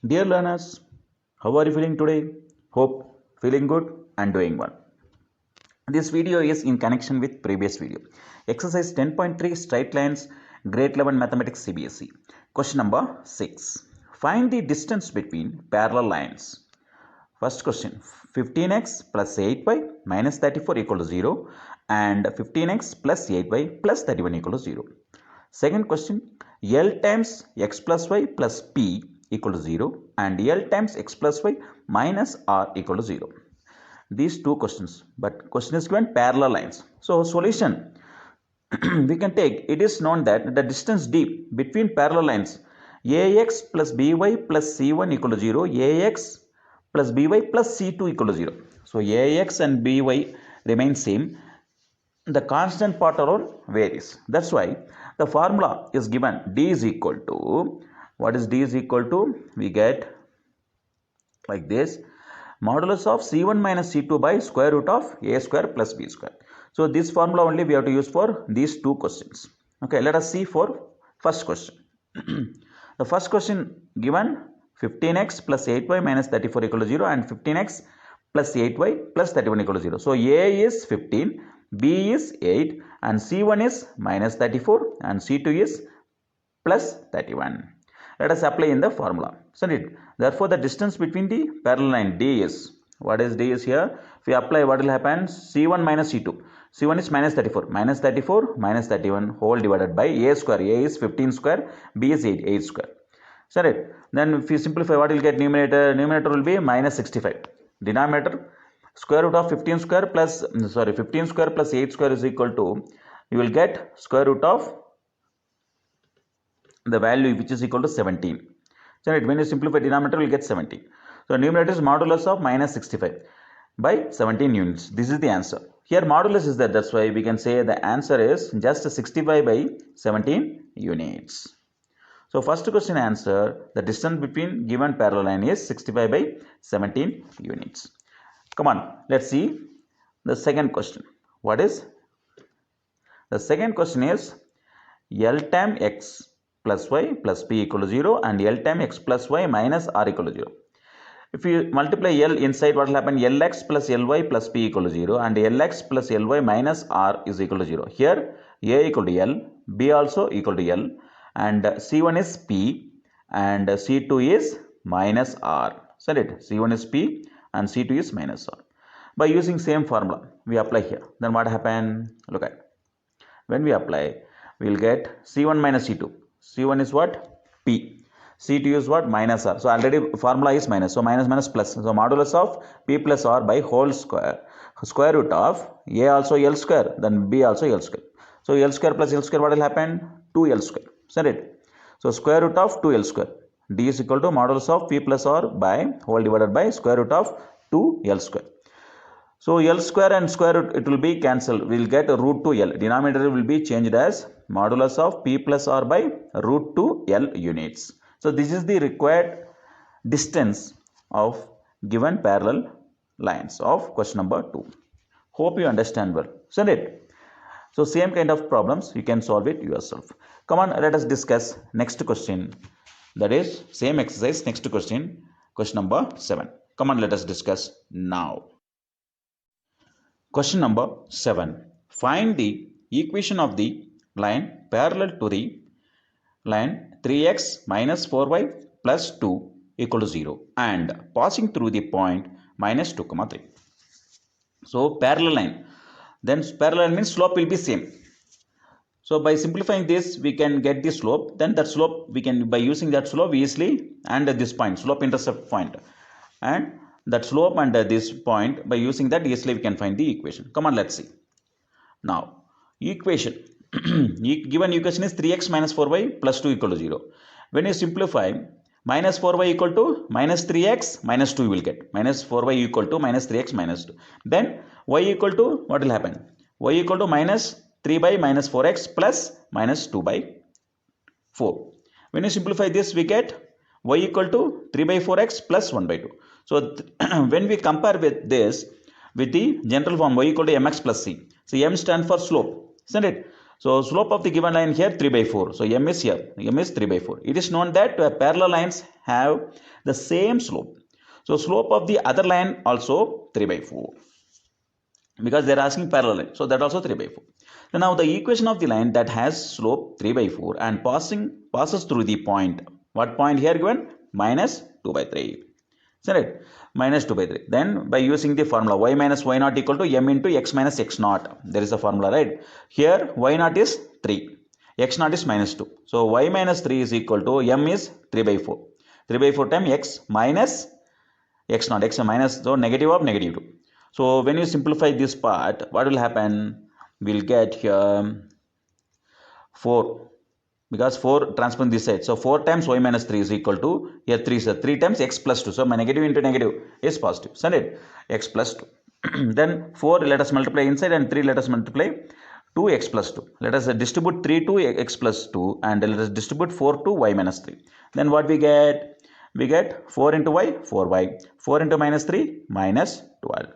Dear learners, how are you feeling today? Hope feeling good and doing well. This video is in connection with previous video. Exercise 10.3 straight lines grade 11 mathematics CBSE. Question number 6. Find the distance between parallel lines. First question, 15x plus 8y minus 34 equal to 0 and 15x plus 8y plus 31 equal to 0. Second question, L times x plus y plus p equal to 0 and L times x plus y minus r equal to 0. These two questions, but question is given parallel lines. So solution, we can take, it is known that the distance d between parallel lines ax plus by plus c1 equal to 0, ax plus by plus c2 equal to 0. So ax and by remain same, the constant part alone varies. That's why the formula is given d is equal to, what is d is equal to, we get like this, modulus of c1 minus c2 by square root of a square plus b square. So this formula only we have to use for these two questions. Okay, let us see for first question. The first question given 15x plus 8y minus 34 equal to 0 and 15x plus 8y plus 31 equal to 0. So a is 15, b is 8 and c1 is minus 34 and c2 is plus 31. Let us apply in the formula. Isn't it? Therefore, the distance between the parallel line D is, what is D is here? If we apply, what will happen? C1 minus C2. C1 is minus 34. Minus 34 minus 31 whole divided by A square. A is 15 square. B is 8 square. Isn't it? Then if you simplify, what will get numerator? Numerator will be minus 65. Denominator, square root of 15 square plus, 15 square plus 8 square is equal to, you will get square root of the value which is equal to 17. So when you simplify denominator, you will get 17. So numerator is modulus of minus 65 by 17 units. This is the answer. Here modulus is there. That's why we can say the answer is just 65 by 17 units. So first question answer, the distance between given parallel line is 65 by 17 units. Come on, let's see the second question. What is? The second question is L time x plus y plus p equal to 0 and L time x plus y minus r equal to 0. If you multiply L inside, what will happen? Lx plus Ly plus p equal to 0 and Lx plus Ly minus r is equal to 0. Here a equal to L, b also equal to L and c1 is p and c2 is minus r. Isn't it? C1 is p and c2 is minus r. By using same formula, we apply here. Then what happen? Look at. When we apply, we will get c1 minus c2. C1 is what? P. C2 is what? Minus R. So already formula is minus. So minus minus plus. So modulus of P plus R by whole square. Square root of A also L square. Then B also L square. So L square plus L square, what will happen? 2L square. Isn't it? So square root of 2L square. D is equal to modulus of P plus R by whole divided by square root of 2L square. So L square and square root, it will be cancelled. We will get root 2L. Denominator will be changed as modulus of P plus R by root 2L units. So this is the required distance of given parallel lines of question number 2. Hope you understand well. Isn't it? So same kind of problems, you can solve it yourself. Come on, let us discuss next question. That is same exercise, next question, question number 7. Come on, let us discuss now. Question number 7. Find the equation of the line parallel to the line 3x minus 4y plus 2 equal to 0 and passing through the point minus 2, 3. So parallel line. Then parallel means slope will be same. So by simplifying this, we can get the slope. Then that slope, we can, by using that slope easily, and this point, slope intercept point. And that slope and this point, by using that easily we can find the equation. Come on, let's see. Now, equation. Given equation is 3x minus 4y plus 2 equal to 0. When you simplify, minus 4y equal to minus 3x minus 2 you will get. Minus 4y equal to minus 3x minus 2. Then y equal to, what will happen? Y equal to minus 3 by minus 4x plus minus 2 by 4. When you simplify this, we get y equal to 3 by 4x plus 1 by 2. So when we compare with this, with the general form y equal to mx plus c. So m stands for slope, isn't it? So slope of the given line here 3 by 4. So m is here. M is 3 by 4. It is known that parallel lines have the same slope. So slope of the other line also 3 by 4 because they are asking parallel line. So that also 3 by 4. So now the equation of the line that has slope 3 by 4 and passes through the point. What point here given? Minus 2 by 3. Is right? Minus 2 by 3. Then by using the formula y minus y naught equal to m into x minus x naught. There is a formula, right? Here y naught is 3. X naught is minus 2. So y minus 3 is equal to m is 3 by 4. 3 by 4 times x minus x naught. X minus, so negative of negative 2. So when you simplify this part, what will happen? We'll get here 4 because 4 transpose this side. So 4 times y minus 3 is equal to, here 3 is 3 times x plus 2. So my negative into negative is positive. Isn't it? X plus 2. Then 4 let us multiply inside and 3 let us multiply 2x plus 2. Let us distribute 3 to x plus 2 and let us distribute 4 to y minus 3. Then what we get? We get 4 into y, 4y. 4 into minus 3, minus 12.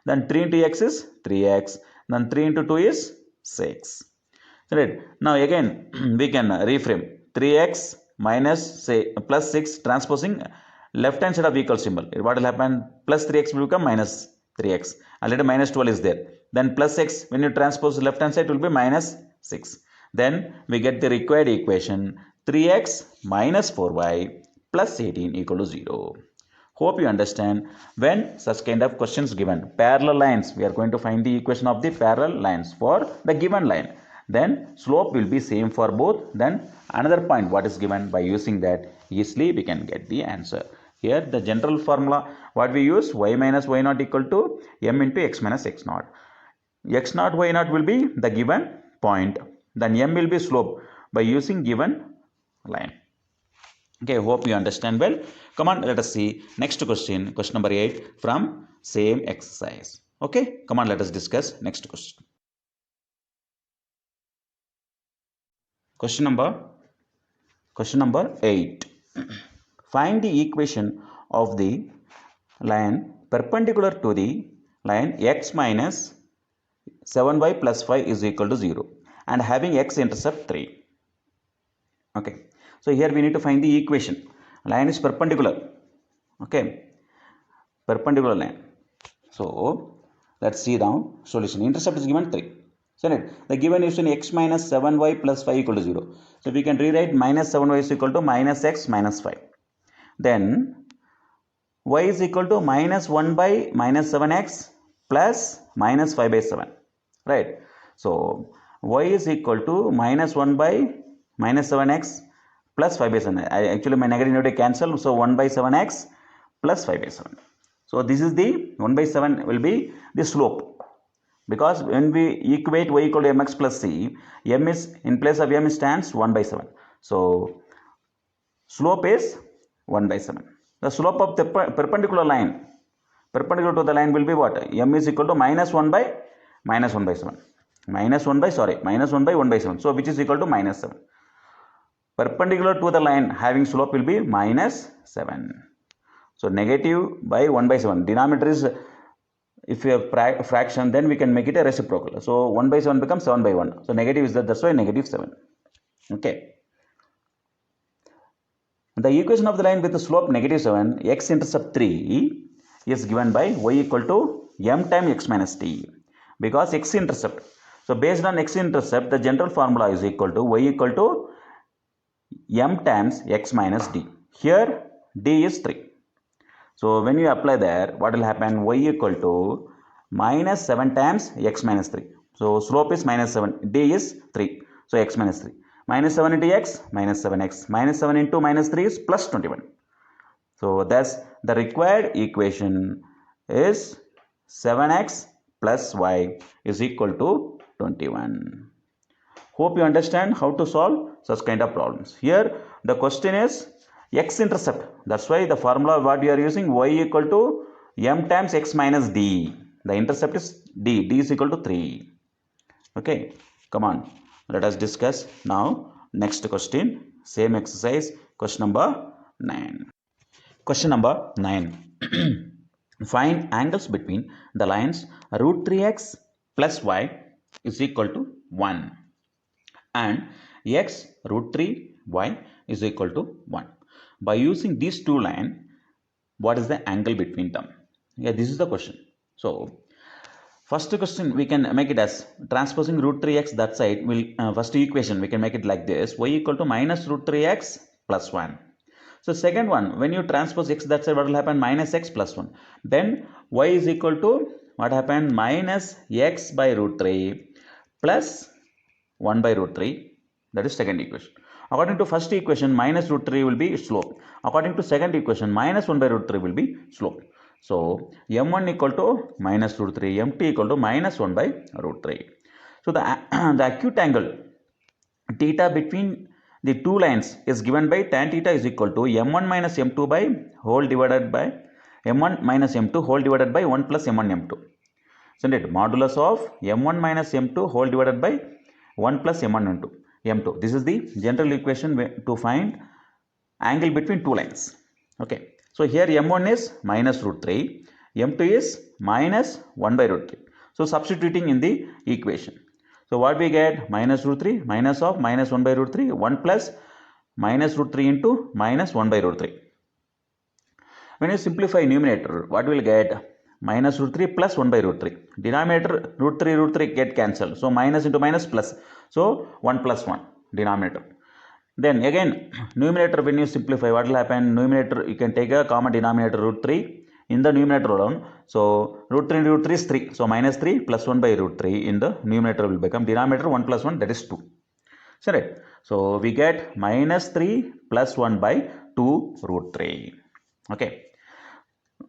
Then 3 into x is 3x. Then 3 into 2 is 6. Right. Now again we can reframe 3x minus say plus 6 transposing left hand side of equal symbol. What will happen? Plus 3x will become minus 3x. Already minus 12 is there. Then plus x, when you transpose left hand side, will be minus 6. Then we get the required equation 3x minus 4y plus 18 equal to 0. Hope you understand. When such kind of questions given, parallel lines, we are going to find the equation of the parallel lines for the given line. Then slope will be same for both. Then another point what is given, by using that easily we can get the answer. Here the general formula what we use, y minus y naught equal to m into x minus x naught. X naught y naught will be the given point. Then m will be slope by using given line. Okay, hope you understand well. Come on, let us see next question, question number 8 from same exercise. Okay, come on, let us discuss next question. Question number 8. Find the equation of the line perpendicular to the line x minus 7y plus 5 is equal to 0 and having x intercept 3. Okay, so here we need to find the equation. Line is perpendicular. Okay, perpendicular line. So let's see now solution. Intercept is given 3. So the given equation x minus 7y plus 5 equal to 0. So we can rewrite minus 7y is equal to minus x minus 5. Then y is equal to minus 1 by minus 7x plus minus 5 by 7. Right. So y is equal to minus 1 by minus 7x plus 5 by 7. Actually my negative negative cancel. So 1 by 7x plus 5 by 7. So this is the 1 by 7 will be the slope. Because when we equate y equal to mx plus c, m is in place of m stands 1 by 7. So slope is 1 by 7. The slope of the perpendicular line, perpendicular to the line will be what? M is equal to minus 1 by 7. Minus 1 by 1 by 7. So which is equal to minus 7. Perpendicular to the line having slope will be minus 7. So negative by 1 by 7. Denominator is, if you have fraction, then we can make it a reciprocal. So 1 by 7 becomes 7 by 1. So negative is that, that's why negative 7. Okay. The equation of the line with the slope negative 7, x intercept 3 is given by y equal to m times x minus t. Because x intercept. So based on x intercept, the general formula is equal to y equal to m times x minus d. Here d is 3. So when you apply there, what will happen? Y equal to minus 7 times x minus 3. So slope is minus 7, d is 3. So x minus 3. Minus 7 into x, minus 7x. Minus 7 into minus 3 is plus 21. So thus the required equation is 7x plus y is equal to 21. Hope you understand how to solve such kind of problems. Here the question is x intercept. That's why the formula what we are using, y equal to m times x minus d. The intercept is d. D is equal to 3. Okay, come on. Let us discuss now next question. Same exercise. Question number 9. Question number 9. Find angles between the lines root 3x plus y is equal to 1 and x root 3 y is equal to 1. By using these two lines, what is the angle between them? Yeah, this is the question. So first question we can make it as transposing root 3x that side will first equation we can make it like this: y equal to minus root 3x plus 1. So second one, when you transpose x that side, what will happen? Minus x plus 1. Then y is equal to what happened? Minus x by root 3 plus 1 by root 3. That is second equation. According to first equation, minus root 3 will be slope. According to second equation, minus 1 by root 3 will be slope. So m1 equal to minus root 3, m2 equal to minus 1 by root 3. So the acute angle theta between the two lines is given by tan theta is equal to m1 minus m2 by whole divided by m1 minus m2 whole divided by 1 plus m1 m2. Isn't it? Modulus of m1 minus m2 whole divided by 1 plus m1 m2. This is the general equation to find angle between two lines. Okay. So here m1 is minus root 3, m2 is minus 1 by root 3. So substituting in the equation. So what we get? Minus root 3 minus of minus 1 by root 3, 1 plus minus root 3 into minus 1 by root 3. When you simplify numerator, what will get? Minus root 3 plus 1 by root 3. Denominator root 3 get cancelled. So minus into minus plus. So 1 plus 1 denominator. Then again numerator, when you simplify, what will happen? Numerator you can take a common denominator root 3 in the numerator alone. So root 3 into root 3 is 3. So minus 3 plus 1 by root 3 in the numerator will become denominator 1 plus 1, that is 2. So right. So we get minus 3 plus 1 by 2 root 3. Okay.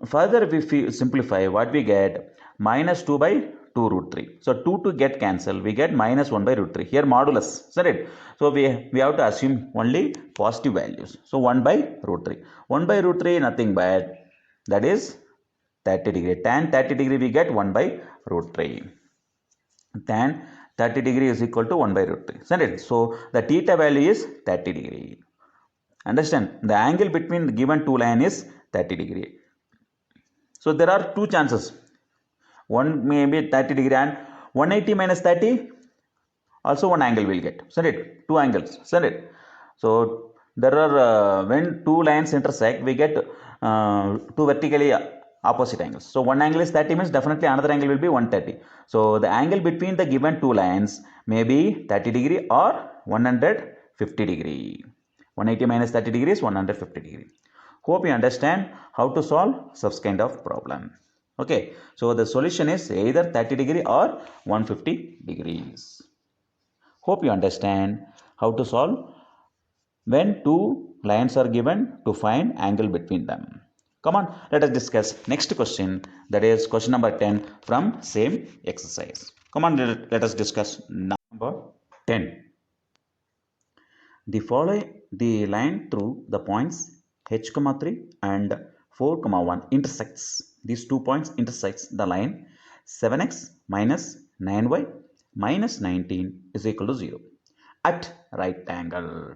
Further if we simplify, what we get? Minus 2 by 2 root 3. So 2 get cancelled, we get minus 1 by root 3. Here modulus, isn't it? So we have to assume only positive values. So 1 by root 3. 1 by root 3 nothing but that is 30 degree. Tan 30 degree we get 1 by root 3. Tan 30 degree is equal to 1 by root 3. Isn't it? So the theta value is 30 degree. Understand? The angle between the given two line is 30 degree. So there are two chances. One may be 30 degree and 180 minus 30 also one angle will get. Isn't it? Two angles. Isn't it? So there are when two lines intersect, we get two vertically opposite angles. So one angle is 30 means definitely another angle will be 130. So the angle between the given two lines may be 30 degree or 150 degree. 180 minus 30 degree is 150 degree. Hope you understand how to solve such kind of problem. Okay, so the solution is either 30 degree or 150 degrees. Hope you understand how to solve when two lines are given to find angle between them. Come on, let us discuss next question, that is question number 10 from same exercise. Come on, let us discuss number 10. The line through the points h, 3 and 4, 1 intersects. These 2 points intersects the line 7x minus 9y minus 19 is equal to 0 at right angle.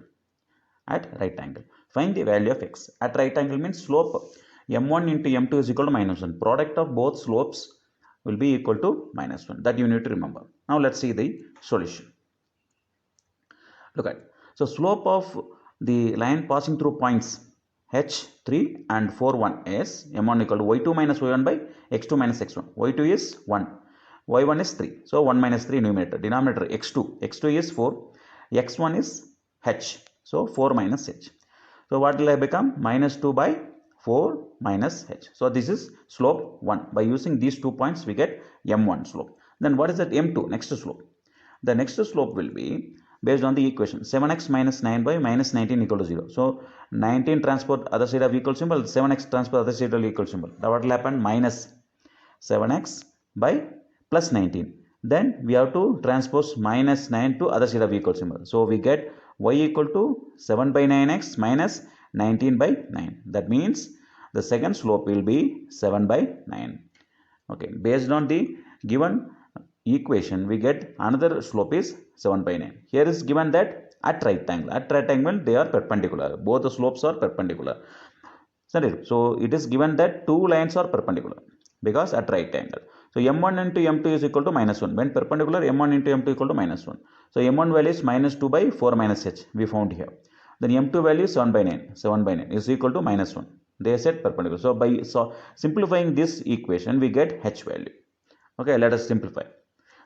At right angle. Find the value of x. At right angle means slope m1 into m2 is equal to minus 1. Product of both slopes will be equal to minus 1. That you need to remember. Now let's see the solution. Look at. So slope of the line passing through points h3 and 4, 1 is m1 equal to y2 minus y1 by x2 minus x1. y2 is 1, y1 is 3. So 1 minus 3 numerator. Denominator x2 is 4, x1 is h. So 4 minus h. So what will I become? Minus 2 by 4 minus h. So this is slope 1. By using these 2 points we get m1 slope. Then what is that? m2, next slope. The next slope will be based on the equation 7x minus 9y minus 19 equal to 0. So 19 transport other side of equal symbol, 7x transport other side of equal symbol. Now what will happen? Minus 7x by plus 19. Then we have to transpose minus 9 to other side of equal symbol. So we get y equal to 7 by 9x minus 19 by 9. That means the second slope will be 7 by 9. Okay, based on the given equation we get another slope is 7 by 9. Here is given that at right angle. At right angle they are perpendicular. Both the slopes are perpendicular. So it is given that two lines are perpendicular because at right angle. So m1 into m2 is equal to minus 1. When perpendicular, m1 into m2 equal to minus 1. So m1 value is minus 2 by 4 minus h we found here. Then m2 value is 7 by 9. 7 by 9 is equal to minus 1. They said perpendicular. So by simplifying this equation, we get h value. Okay, let us simplify.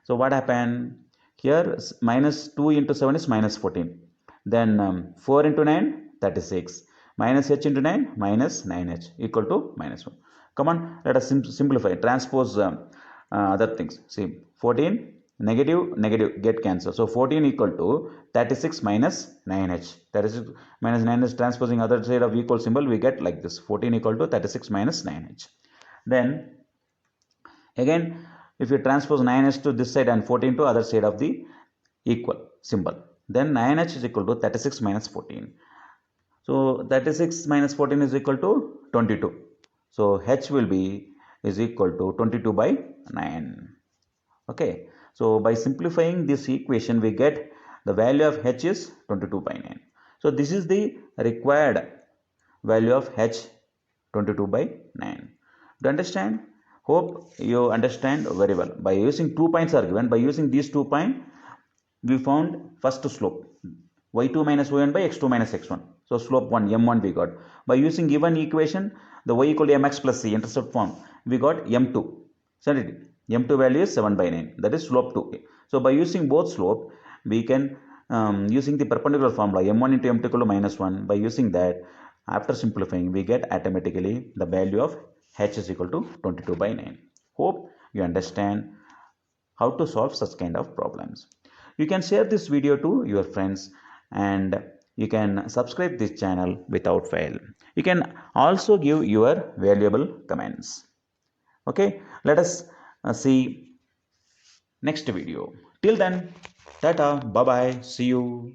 So what happened? Here minus 2 into 7 is minus 14. Then 4 into 9, 36. Minus h into 9, minus 9h equal to minus 1. Come on, let us simplify. Transpose other things. See, 14, negative, negative get cancelled. So 14 equal to 36 minus 9h. 36 minus 9h, transposing other side of equal symbol, we get like this. 14 equal to 36 minus 9h. Then again, if you transpose 9h to this side and 14 to other side of the equal symbol, then 9h is equal to 36 minus 14. So 36 minus 14 is equal to 22. So h will be is equal to 22 by 9. Okay, so by simplifying this equation, we get the value of h is 22 by 9. So this is the required value of h, 22 by 9. Do you understand? Hope you understand very well. By using 2 points are given. By using these 2 points, we found first slope y2 minus y1 by x2 minus x1. So slope 1, m1 we got. By using given equation, the y equal to mx plus c intercept form, we got m2. Isn't it? m2 value is 7 by 9. That is slope 2. So by using both slope, we can using the perpendicular formula m1 into m2 equal to minus 1. By using that, after simplifying, we get automatically the value of h is equal to 22 by 9. Hope you understand how to solve such kind of problems. You can share this video to your friends, and you can subscribe this channel without fail. You can also give your valuable comments. Okay, let us see next video. Till then, tata, bye bye, see you.